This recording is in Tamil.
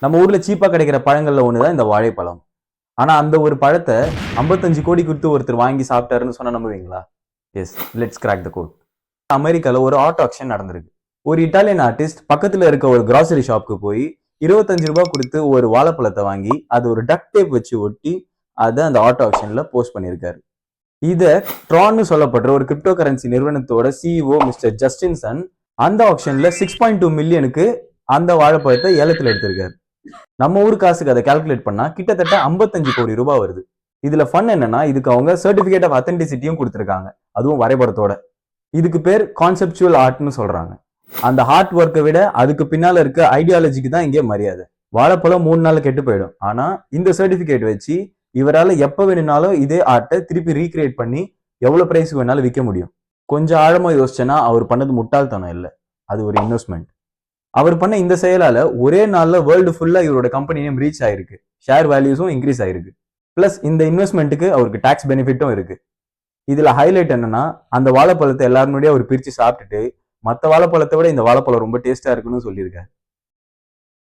நம்ம ஊர்ல சீப்பா கிடைக்கிற பழங்கள்ல ஒண்ணுதான் இந்த வாழைப்பழம். ஆனா அந்த ஒரு பழத்தை 55 கோடி கொடுத்து ஒருத்தர் வாங்கி சாப்பிட்டாருன்னு சொன்னா நம்புவீங்களா? Yes, let's crack the code. அமெரிக்கால ஒரு ஆர்ட் ஆக்ஷன் நடந்திருக்கு. ஒரு இட்டாலியன் ஆர்டிஸ்ட் பக்கத்துல இருக்க ஒரு கிராசரி ஷாப்க்கு போய் 25 ரூபாய் கொடுத்து ஒரு வாழைப்பழத்தை வாங்கி அது ஒரு டக் டேப் வச்சு ஒட்டி அதை அந்த ஆர்ட் ஆக்ஷன்ல போஸ்ட் பண்ணியிருக்காரு. இத ட்ரான்னு சொல்லப்படுற ஒரு கிரிப்டோ கரன்சி நிறுவனத்தோட சிஇஓ மிஸ்டர் ஜஸ்டின்சன் அந்த ஆக்ஷன்ல 6.2 மில்லியனுக்கு அந்த வாழைப்பழத்தை ஏலத்தில் எடுத்திருக்காரு. நம்ம ஊர் காசுக்கு அதை கால்குலேட் பண்ணா கிட்டத்தட்ட 55 கோடி ரூபாய் வருது. இதுல ஃபன் என்னன்னா, இதுக்கு அவங்க சர்டிபிகேட் ஆஃப் அத்தென்டிசிட்டியும் கொடுத்திருக்காங்க, அதுவும் வரைபடத்தோட. இதுக்கு பேர் கான்செப்சுவல் ஆர்ட்னு சொல்றாங்க. அந்த ஹார்ட் ஒர்க்கை விட அதுக்கு பின்னால இருக்க ஐடியாலஜிக்கு தான் இங்கே மரியாதை. வாழைப்பழம் 3 நாள் கெட்டு போயிடும், ஆனா இந்த சர்டிபிகேட் வச்சு இவரால் எப்ப வேணும்னாலும் இதே ஆர்ட்டை திருப்பி ரீக்ரியேட் பண்ணி எவ்வளவு பிரைஸ் வேணாலும் விற்க முடியும். கொஞ்சம் ஆழமா யோசிச்சேன்னா அவர் பண்ணது முட்டாள்தனம் இல்லை, அது ஒரு இன்வெஸ்ட்மெண்ட். அவர் பண்ண இந்த செயலால ஒரே நாள்ல வேர்ல்டு ஃபுல்லா இவரோட கம்பெனி நேம் ரீச் ஆயிருக்கு, ஷேர் வேல்யூஸும் இன்க்ரீஸ் ஆயிருக்கு. பிளஸ் இந்த இன்வெஸ்ட்மெண்ட்டுக்கு அவருக்கு டாக்ஸ் பெனிஃபிட்டும் இருக்கு. இதுல ஹைலைட் என்னன்னா, அந்த வாழைப்பழத்தை எல்லாரும் முன்னாடியே அவர் பிரிச்சு சாப்பிட்டுட்டு மற்ற வாழைப்பழத்தை விட இந்த வாழைப்பழம் ரொம்ப டேஸ்டா இருக்குன்னு சொல்லியிருக்காரு.